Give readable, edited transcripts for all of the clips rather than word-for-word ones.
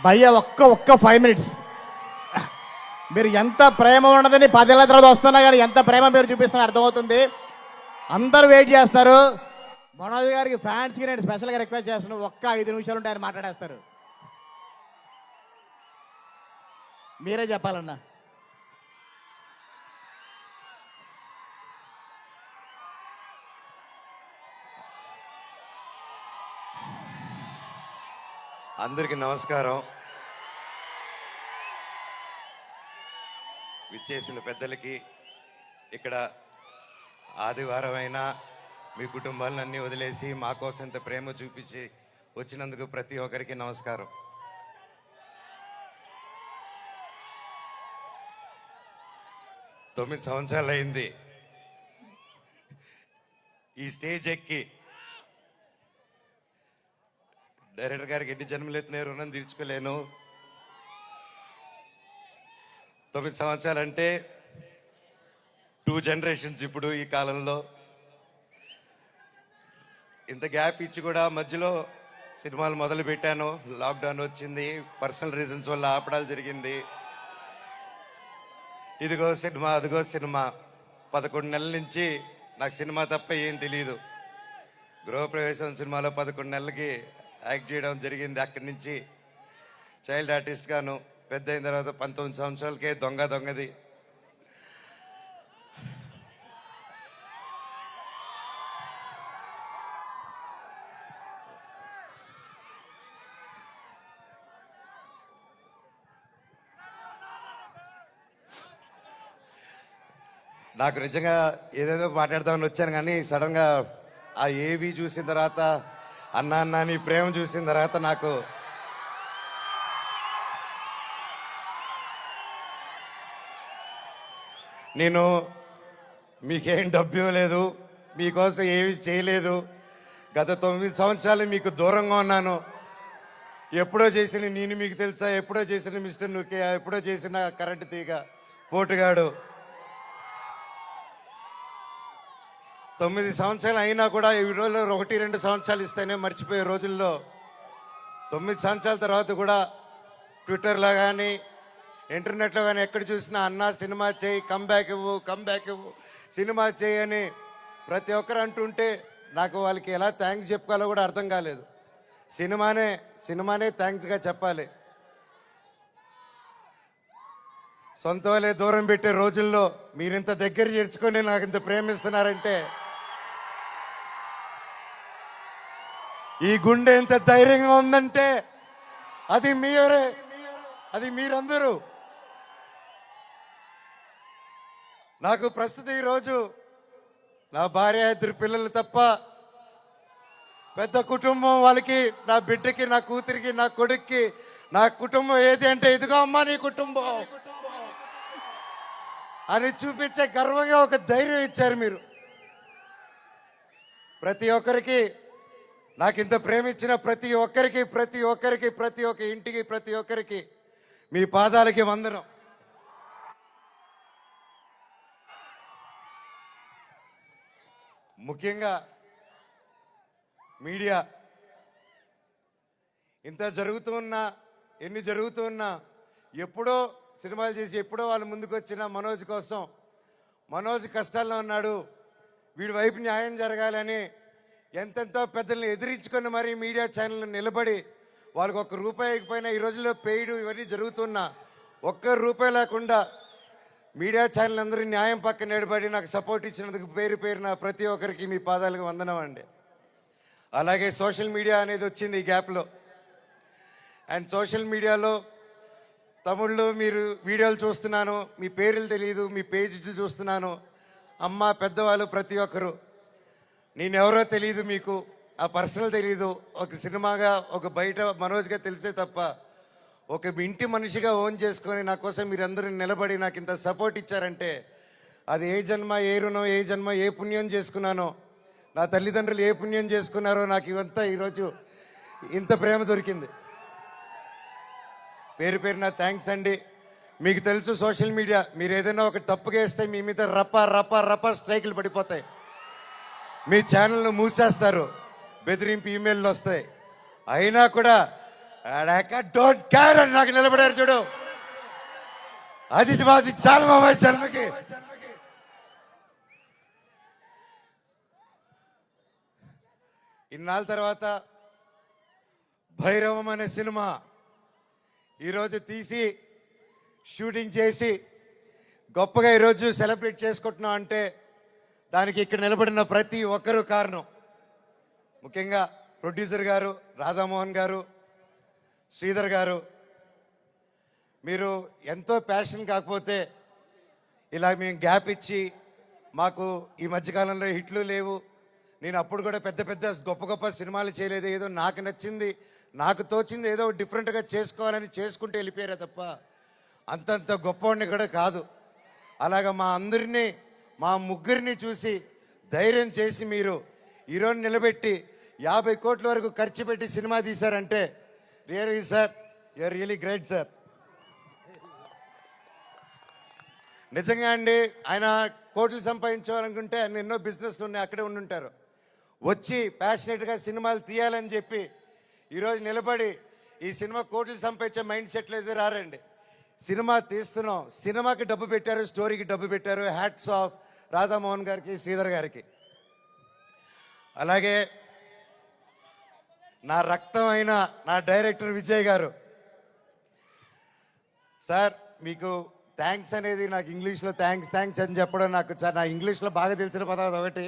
భయ్య ఒక్క 5 minutes. మీరు ఎంత ప్రేమ ఉన్నదని 10 ఏళ్ళ తర్వాత వస్తున్నా కానీ ఎంత ప్రేమ మీరు చూపిస్తున్నా అర్థమవుతుంది. అందరూ వెయిట్ చేస్తారు. మనోజ్ గారికి ఫ్యాన్స్కి నేను స్పెషల్గా రిక్వెస్ట్ చేస్తున్నాను, ఒక్క 5 నిమిషాలు ఉంటే ఆయన మాట్లాడేస్తారు. మీరే చెప్పాలన్నా. అందరికీ నమస్కారం. విచ్చేసిన పెద్దలకి, ఇక్కడ ఆదివారం అయినా మీ కుటుంబాలన్నీ వదిలేసి మా కోసం ఇంత ప్రేమ చూపించి వచ్చినందుకు ప్రతి ఒక్కరికి నమస్కారం. తొమ్మిది సంవత్సరాలు అయింది ఈ స్టేజ్ ఎక్కి. డైరెక్టర్ గారికి ఎన్ని జన్మలు ఎత్తున్నాయి రుణం తీర్చుకోలేను. 9 సంవత్సరాలు అంటే 2 generations. ఇప్పుడు ఈ కాలంలో ఇంత గ్యాప్ ఇచ్చి కూడా మధ్యలో సినిమాలు మొదలు పెట్టాను. లాక్డౌన్ వచ్చింది, పర్సనల్ రీజన్స్ వల్ల ఆపడాలు జరిగింది. ఇదిగో సినిమా, అదిగో సినిమా. 11 నెలల నుంచి నాకు సినిమా తప్ప ఏం తెలియదు. గృహప్రవేశం సినిమాలో 11 నెలలకి యాక్ట్ చేయడం జరిగింది. అక్కడి నుంచి చైల్డ్ ఆర్టిస్ట్ గాను, పెద్ద అయిన తర్వాత 19 సంవత్సరాలకే దొంగది. నాకు నిజంగా ఏదేదో మాట్లాడదామని వచ్చాను, కానీ సడన్గా ఆ ఏవి చూసిన తర్వాత, అన్నా నీ ప్రేమ చూసిన తర్వాత నాకు నేను మీకేం డబ్బు ఇవ్వలేదు, మీకోసం ఏమి చేయలేదు. గత 9 సంవత్సరాలు మీకు దూరంగా ఉన్నాను. ఎప్పుడో చేసిన నేను మీకు తెలుసా, ఎప్పుడో చేసిన మిస్టర్ నుకే, ఎప్పుడో చేసిన కరెంటు తీగ పోటుగాడు. 9 సంవత్సరాలు అయినా కూడా ఈ రోజుల్లో 1-2 సంవత్సరాలు ఇస్తేనే మర్చిపోయే రోజుల్లో 9 సంవత్సరాల తర్వాత కూడా ట్విట్టర్లో కానీ ఇంటర్నెట్లో కానీ ఎక్కడ చూసినా అన్నా సినిమా చేయి, కమ్బ్యాక్ ఇవ్వు, సినిమా చేయి అని ప్రతి ఒక్కరు అంటుంటే నాకు వాళ్ళకి ఎలా థ్యాంక్స్ చెప్పుకోవాలో కూడా అర్థం కాలేదు. సినిమానే థ్యాంక్స్గా చెప్పాలి. సొంత వాళ్ళే దూరం పెట్టే రోజుల్లో మీరింత దగ్గర చేర్చుకొని నాకు ఇంత ప్రేమిస్తున్నారంటే, ఈ గుండె ఎంత ధైర్యంగా ఉందంటే అది మీరే, అది మీరందరూ. నాకు ప్రస్తుతం ఈరోజు నా భార్య, 2 పిల్లలు తప్ప పెద్ద కుటుంబం. వాళ్ళకి, నా బిడ్డకి, నా కూతురికి, నా కొడుక్కి నా కుటుంబం ఏది అంటే ఇదిగో అమ్మా నీ కుటుంబం అని చూపించే గర్వంగా ఒక ధైర్యం ఇచ్చారు మీరు. ప్రతి ఒక్కరికి, నాకు ఇంత ప్రేమించిన ప్రతి ఒక్క ఇంటికి, ప్రతి ఒక్కరికి మీ పాదాలకి వందనం. ముఖ్యంగా మీడియా, ఇంత ఎన్ని జరుగుతూ ఉన్నా ఎప్పుడో సినిమాలు చేసి ఎప్పుడో వాళ్ళు ముందుకు వచ్చిన మనోజ్ కోసం, మనోజ్ కష్టాల్లో ఉన్నాడు, వీడి వైపు న్యాయం జరగాలని ఎంతెంతో పెద్దల్ని ఎదిరించుకొని మరీ మీడియా ఛానల్ నిలబడి వాళ్ళకి ₹1 ఇకపోయినా ఈ రోజుల్లో పెయిడ్ ఇవన్నీ జరుగుతున్నా ₹1 లేకుండా మీడియా ఛానల్ అందరూ న్యాయం పక్కన నిలబడి నాకు సపోర్ట్ ఇచ్చినందుకు పేరున ప్రతి ఒక్కరికి మీ పాదాలకు వందనం అండి. అలాగే సోషల్ మీడియా అనేది వచ్చింది ఈ గ్యాప్లో. అండ్ సోషల్ మీడియాలో తమిళ్లో మీరు వీడియోలు చూస్తున్నాను, మీ పేర్లు తెలియదు, మీ పేజీలు చూస్తున్నాను. అమ్మ, పెద్దవాళ్ళు ప్రతి ఒక్కరు, నేనెవరో తెలియదు, మీకు ఆ పర్సనల్ తెలియదు. ఒక సినిమాగా, ఒక బయట మనోజ్గా తెలిసే తప్ప ఒక ఇంటి మనిషిగా ఓన్ చేసుకొని నా కోసం మీరందరూ నిలబడి నాకు ఇంత సపోర్ట్ ఇచ్చారంటే అది ఏ జన్మ, ఏ రుణం, ఏ జన్మ, ఏ పుణ్యం చేసుకున్నానో, నా తల్లిదండ్రులు ఏ పుణ్యం చేసుకున్నారో నాకు ఇవంతా ఈరోజు ఇంత ప్రేమ దొరికింది. పేరున థ్యాంక్స్ అండి. మీకు తెలుసు సోషల్ మీడియా, మీరు ఏదైనా ఒక తప్పుగా వేస్తే మీ మీద రప స్ట్రైకులు పడిపోతాయి, మీ ఛానల్ను మూసేస్తారు, బెదిరింపు ఈమెయిల్లు వస్తాయి. అయినా కూడా డోంట్ కేర్ అని నాకు నిలబడారు చూడు, అది చాలా బాబాయ్ జన్మకి. ఇన్నాళ్ళ తర్వాత భైరవం అనే సినిమా ఈరోజు తీసి షూటింగ్ చేసి గొప్పగా ఈరోజు సెలబ్రేట్ చేసుకుంటున్నాం అంటే దానికి ఇక్కడ నిలబడిన ప్రతి ఒక్కరూ కారణం. ముఖ్యంగా ప్రొడ్యూసర్ గారు, రాధామోహన్ గారు, శ్రీధర్ గారు, మీరు ఎంతో ప్యాషన్ కాకపోతే ఇలా మేము గ్యాప్ ఇచ్చి మాకు ఈ మధ్యకాలంలో హిట్లు లేవు, నేను అప్పుడు కూడా పెద్ద పెద్ద గొప్ప గొప్ప సినిమాలు చేయలేదు, ఏదో నాకు నచ్చింది నాకు తోచింది ఏదో డిఫరెంట్గా చేసుకోవాలని చేసుకుంటూ వెళ్ళిపోయారే తప్ప అంతంత గొప్పవాడిని కూడా కాదు. అలాగా మా అందరినీ మా ముగ్గురిని చూసి ధైర్యం చేసి మీరు ఈరోజు నిలబెట్టి 50 కోట్ల వరకు ఖర్చు పెట్టి సినిమా తీశారంటే really sir you're really great sir. నిజంగా అండి, ఆయన కోట్లు సంపాదించాలనుకుంటే ఆయన ఎన్నో బిజినెస్లు ఉన్నాయి, అక్కడే ఉండుంటారు. వచ్చి ప్యాషనెట్గా సినిమాలు తీయాలని చెప్పి ఈరోజు నిలబడి ఈ సినిమా కోట్లు సంపాదించే మైండ్ సెట్లు అయితే రారండి. సినిమా తీస్తున్నాం, సినిమాకి డబ్బు పెట్టారు, స్టోరీకి డబ్బు పెట్టారు. హ్యాట్స్ ఆఫ్ రాధామోహన్ గారికి, శ్రీధర్ గారికి. అలాగే నా రక్తం అయిన నా డైరెక్టర్ విజయ్ గారు. సార్ మీకు థ్యాంక్స్ అనేది నాకు ఇంగ్లీష్లో థ్యాంక్స్ అని చెప్పడం నాకు సార్ నా ఇంగ్లీష్లో బాగా తెలిసిన పదం అదొకటి,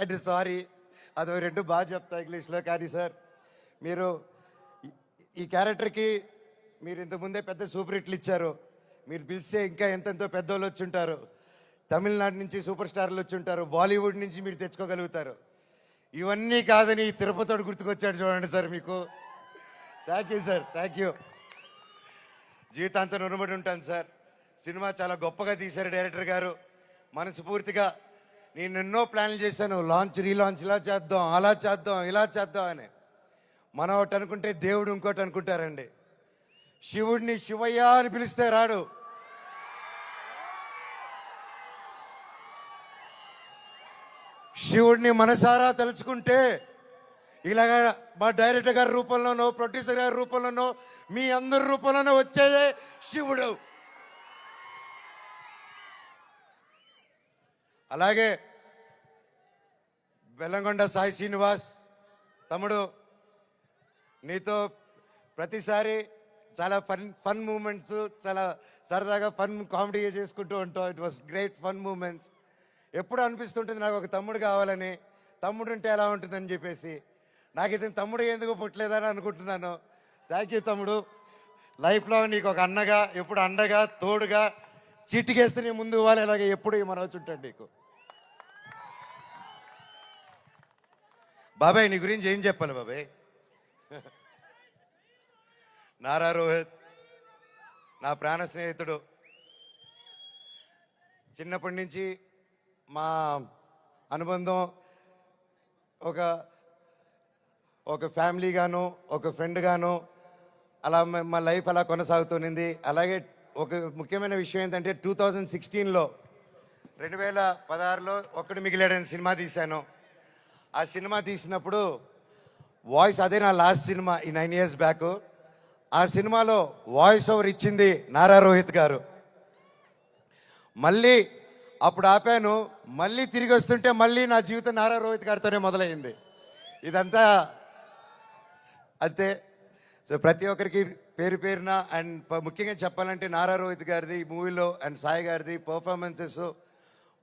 అండ్ సారీ అదో రెండు బాగా చెప్తా ఇంగ్లీష్లో. కానీ సార్ మీరు ఈ క్యారెక్టర్కి మీరు ఇంతకుముందే పెద్ద సూపర్ హిట్లు ఇచ్చారు, మీరు పిలిస్తే ఇంకా ఎంతెంతో పెద్దోళ్ళు వచ్చి ఉంటారు, తమిళనాడు నుంచి సూపర్ స్టార్లు వచ్చి ఉంటారు, బాలీవుడ్ నుంచి మీరు తెచ్చుకోగలుగుతారు. ఇవన్నీ కాదని తిరుపతివాడు గుర్తుకొచ్చాడు చూడండి సార్ మీకు. Thank you sir, thank you. జీవితాంతం రుణపడి ఉంటాను సార్. సినిమా చాలా గొప్పగా తీశారు డైరెక్టర్ గారు. మనస్ఫూర్తిగా నేను ఎన్నో ప్లాన్లు చేశాను, లాంచ్ రీలాంచ్ ఇలా చేద్దాం, అలా చేద్దాం, ఇలా చేద్దాం అని. మనం ఒకటి అనుకుంటే దేవుడు ఇంకోటి అనుకుంటారండి. శివుడిని శివయ్య అని పిలిస్తే రాడు, శివుడిని మనసారా తలుచుకుంటే ఇలాగా మా డైరెక్టర్ గారి రూపంలోనో, ప్రొడ్యూసర్ గారి రూపంలోనో, మీ అందరి రూపంలోనో వచ్చేదే శివుడు. అలాగే బెల్లంకొండ సాయి శ్రీనివాస్ తమ్ముడు, నీతో ప్రతిసారి చాలా ఫన్ మూమెంట్స్, చాలా సరదాగా ఫన్ కామెడీ చేసుకుంటూ ఉంటాం. It was great fun moments. ఎప్పుడు అనిపిస్తుంటుంది నాకు ఒక తమ్ముడు కావాలని, తమ్ముడు ఉంటే ఎలా ఉంటుందని చెప్పేసి. నాకు ఇతను తమ్ముడు ఎందుకు పుట్టలేదని అనుకుంటున్నాను. థ్యాంక్ యూ తమ్ముడు. లైఫ్లో నీకు ఒక అన్నగా, ఎప్పుడు అండగా, తోడుగా, చీటికేస్తే నీ ముందు ఇవ్వాలి, అలాగే ఎప్పుడు మనవచ్చు ఉంటాడు నీకు. బాబాయ్ నీ గురించి ఏం చెప్పాలి బాబాయ్? నారా రోహిత్ నా ప్రాణ స్నేహితుడు. చిన్నప్పటి నుంచి మా అనుబంధం ఒక ఫ్యామిలీ గాను, ఒక ఫ్రెండ్ గాను, అలా మా లైఫ్ అలా కొనసాగుతుంది. అలాగే ఒక ముఖ్యమైన విషయం ఏంటంటే 2016లో 2016లో ఒక్కడు మిగిలాడని సినిమా తీశాను. ఆ సినిమా తీసినప్పుడు వాయిస్, అదే నా లాస్ట్ సినిమా ఈ 9 years బ్యాక్. ఆ సినిమాలో వాయిస్ ఓవర్ ఇచ్చింది నారా రోహిత్ గారు. మళ్ళీ అప్పుడు ఆపాను, మళ్ళీ తిరిగి వస్తుంటే మళ్ళీ నా జీవితం నారా రోహిత్ గారితోనే మొదలైంది. ఇదంతా అంతే. సో ప్రతి ఒక్కరికి పేరు పేరున, అండ్ ముఖ్యంగా చెప్పాలంటే నారా రోహిత్ గారిది ఈ మూవీలో అండ్ సాయి గారిది పర్ఫార్మెన్సెస్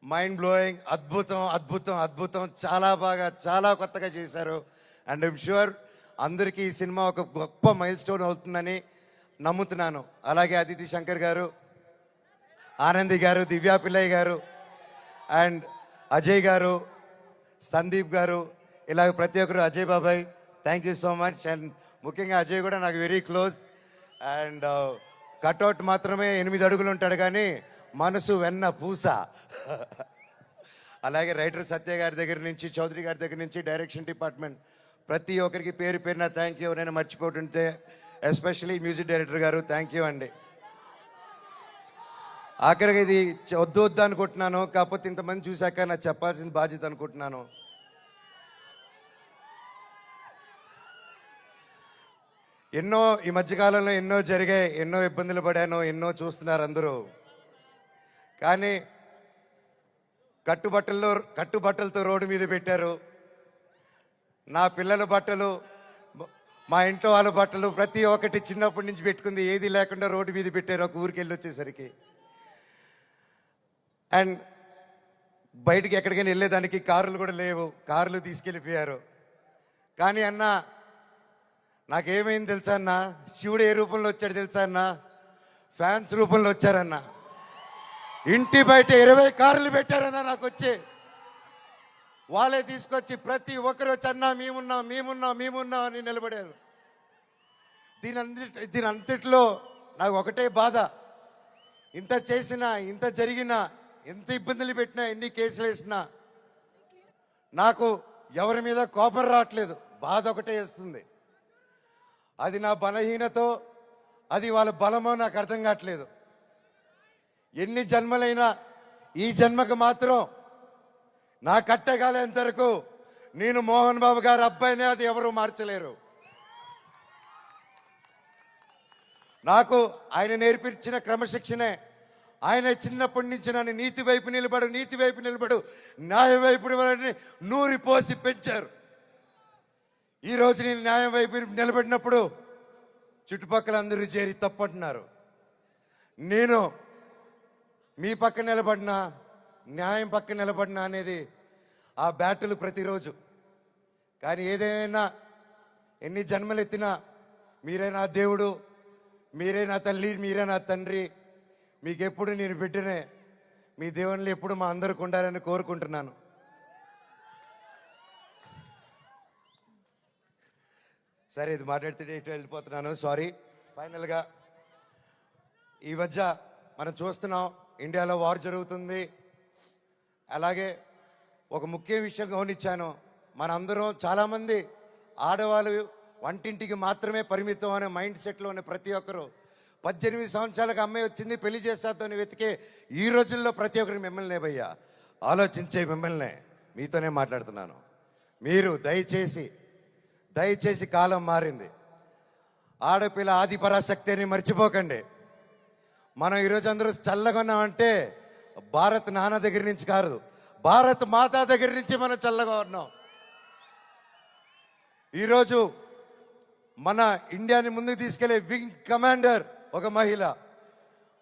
మైండ్ బ్లోయింగ్, అద్భుతం అద్భుతం అద్భుతం. చాలా బాగా, చాలా కొత్తగా చేశారు. అండ్ ఐమ్ ష్యూర్ అందరికీ ఈ సినిమా ఒక గొప్ప మైల్ స్టోన్ అవుతుందని నమ్ముతున్నాను. అలాగే అదితి శంకర్ గారు, ఆనంది గారు, దివ్యా పిల్లయ్య గారు, అండ్ అజయ్ గారు, సందీప్ గారు, ఇలాగ ప్రతి ఒక్కరు, అజయ్ బాబాయ్ thank you so much. And ముఖ్యంగా అజయ్ కూడా నాకు వెరీ క్లోజ్. అండ్ కట్అవుట్ మాత్రమే 8 అడుగులు ఉంటాడు కానీ మనసు వెన్న పూస. అలాగే రైటర్ సత్య గారి దగ్గర నుంచి, చౌదరి గారి దగ్గర నుంచి, డైరెక్షన్ డిపార్ట్మెంట్ ప్రతి ఒక్కరికి పేరు పేరున థ్యాంక్ యూ. నేను మర్చిపోతుంటే ఎస్పెషలీ మ్యూజిక్ డైరెక్టర్ గారు థ్యాంక్ యూ అండి. ఆఖరికి ఇది వద్దు వద్దు అనుకుంటున్నాను, కాకపోతే ఇంతమంది చూశాక నాకు చెప్పాల్సిన బాధ్యత అనుకుంటున్నాను. ఎన్నో ఈ మధ్యకాలంలో ఎన్నో జరిగాయి, ఎన్నో ఇబ్బందులు పడాను, ఎన్నో చూస్తున్నారు అందరూ. కానీ కట్టుబట్టలతో రోడ్డు మీద పెట్టారు. నా పిల్లల బట్టలు, మా ఇంట్లో వాళ్ళ బట్టలు ప్రతి ఒక్కటి చిన్నప్పటి నుంచి పెట్టుకుంది ఏది లేకుండా రోడ్డు మీద పెట్టారు ఒక ఊరికి వెళ్ళి వచ్చేసరికి. అండ్ బయటికి ఎక్కడికైనా వెళ్ళేదానికి కార్లు కూడా లేవు, కార్లు తీసుకెళ్ళిపోయారు. కానీ అన్న నాకేమైంది తెలుసా అన్న, శివుడు ఏ రూపంలో వచ్చాడు తెలుసా అన్న, ఫ్యాన్స్ రూపంలో వచ్చారన్న. ఇంటి బయట 20 కార్లు పెట్టారన్న నాకు వచ్చి. వాళ్ళే తీసుకొచ్చి ప్రతి ఒక్కరు వచ్చి అన్నా మేమున్నాం అని నిలబడారు. దీని అంతట్లో నాకు ఒకటే బాధ, ఇంత చేసినా, ఇంత జరిగినా, ఎంత ఇబ్బందులు పెట్టినా, ఎన్ని కేసులు వేసినా నాకు ఎవరి మీద కోపం రావట్లేదు, బాధ ఒకటే వేస్తుంది. అది నా బలహీనతో, అది వాళ్ళ బలమో నాకు అర్థం కావట్లేదు. ఎన్ని జన్మలైనా ఈ జన్మకు మాత్రం నా కట్టగాలేంత వరకు నేను మోహన్ బాబు గారి అబ్బాయినే, అది ఎవరు మార్చలేరు. నాకు ఆయన నేర్పించిన క్రమశిక్షణే, ఆయన చిన్నప్పటి నుంచి నన్ను నీతి వైపు నిలబడు, న్యాయం వైపు నూరి పోసి పెంచారు. ఈరోజు నేను న్యాయం వైపు నిలబడినప్పుడు చుట్టుపక్కల అందరూ చేరి తప్పంటున్నారు. నేను మీ పక్క నిలబడినా, న్యాయం పక్క నిలబడినా అనేది ఆ బ్యాటులు ప్రతిరోజు. కానీ ఏదేమైనా, ఎన్ని జన్మలు ఎత్తినా మీరే నా దేవుడు, మీరే నా తల్లి, మీరే నా తండ్రి. మీకెప్పుడు నేను బిడ్డనే. మీ దేవుళ్ళు ఎప్పుడు మా అందరికి ఉండాలని కోరుకుంటున్నాను. సరే, ఇది మాట్లాడితే ఇటు వెళ్ళిపోతున్నాను, సారీ. ఫైనల్గా ఈ మధ్య మనం చూస్తున్నాం, ఇండియాలో వార్ జరుగుతుంది. అలాగే ఒక ముఖ్య విషయం గమనించాను, మనందరం చాలామంది ఆడవాళ్ళు వంటింటికి మాత్రమే పరిమితం అనే మైండ్ సెట్లో ఉన్న ప్రతి ఒక్కరు 18 సంవత్సరాలకు అమ్మాయి వచ్చింది పెళ్లి చేస్తాతోని వెతికే ఈ రోజుల్లో ప్రతి ఒక్కరికి మిమ్మల్ని భయ్యా ఆలోచించే మిమ్మల్ని మీతోనే మాట్లాడుతున్నాను. మీరు దయచేసి కాలం మారింది, ఆడపిల్ల ఆది పరాశక్తి అని మర్చిపోకండి. మనం ఈరోజు అందరూ చల్లగా ఉన్నామంటే భారత్ నాన్న దగ్గర నుంచి కాదు, భారత్ మాతా దగ్గర నుంచి మనం చల్లగా ఉన్నాం. ఈరోజు మన ఇండియాని ముందుకు తీసుకెళ్లే వింగ్ కమాండర్ ఒక మహిళ,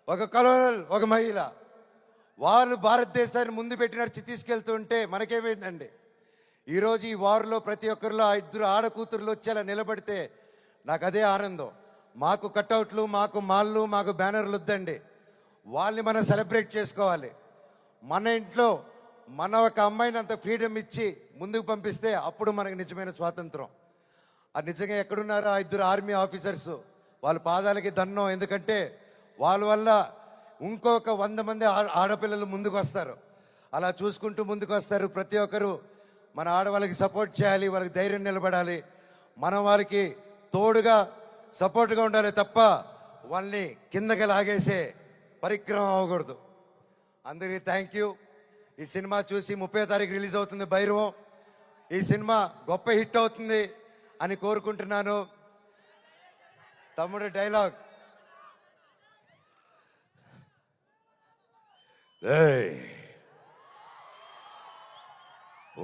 ఒక కలోనల్ ఒక మహిళ. వాళ్ళు భారతదేశాన్ని ముందు పెట్టి నడిచి తీసుకెళ్తుంటే మనకేమైందండి? ఈరోజు ఈ వార్లో ప్రతి ఒక్కరిలో 2 ఆడకూతుర్లు వచ్చేలా నిలబడితే నాకు అదే ఆనందం. మాకు కట్అవుట్లు, మాకు మాళ్ళు, మాకు బ్యానర్లు వద్దండి, వాళ్ళని మనం సెలబ్రేట్ చేసుకోవాలి. మన ఇంట్లో మన ఒక అమ్మాయిని అంత ఫ్రీడమ్ ఇచ్చి ముందుకు పంపిస్తే అప్పుడు మనకు నిజమైన స్వాతంత్రం. అది నిజంగా ఎక్కడున్నారో 2 ఆర్మీ ఆఫీసర్స్, వాళ్ళ పాదాలకి దండం. ఎందుకంటే వాళ్ళ వల్ల ఇంకొక 100 మంది ఆడపిల్లలు ముందుకు వస్తారు. అలా చూసుకుంటూ ముందుకు వస్తారు. ప్రతి ఒక్కరు మన ఆడవాళ్ళకి సపోర్ట్ చేయాలి, వాళ్ళకి ధైర్యం నిలబడాలి, మనం వాళ్ళకి తోడుగా సపోర్ట్గా ఉండాలి తప్ప వాళ్ళని కిందకి లాగేసే పరిక్రమం అవ్వకూడదు. అందరికీ థ్యాంక్ యూ. ఈ సినిమా చూసి 30వ తారీఖు రిలీజ్ అవుతుంది భైరవం. ఈ సినిమా గొప్ప హిట్ అవుతుంది అని కోరుకుంటున్నాను. తమ్ముడు డైలాగ్,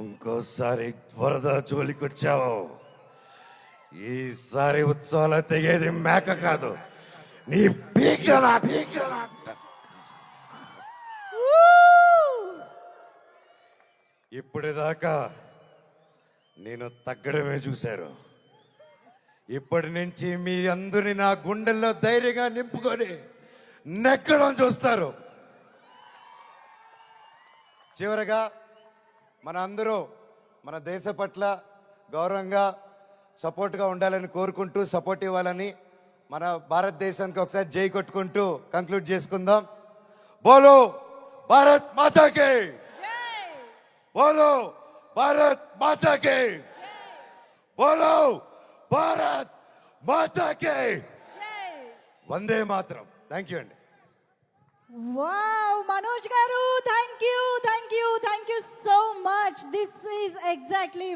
ఇంకోసారి వరద జోలికొచ్చావు, ఈసారి ఉత్సవాలు తెగేది మేక కాదు, నీ పీకలా. ఇప్పటిదాకా నేను తగ్గడమే చూశారు. ఇప్పటి నుంచి మీ అందరిని నా గుండెల్లో ధైర్యంగా నింపుకొని నెక్కడం చూస్తారు. చివరగా మన అందరూ మన దేశ పట్ల గౌరవంగా సపోర్ట్గా ఉండాలని కోరుకుంటూ, సపోర్ట్ ఇవ్వాలని, మన భారతదేశానికి ఒకసారి జై కొట్టుకుంటూ కంక్లూడ్ చేసుకుందాం. బోలో భారత్ మాతాకి, బోలో భారత్ మాతాకి, బోలో భారత్ మాతాకి, వందే మాతరం. థ్యాంక్ యూ అండి. Wow, Manoj garu, thank you so much. This is exactly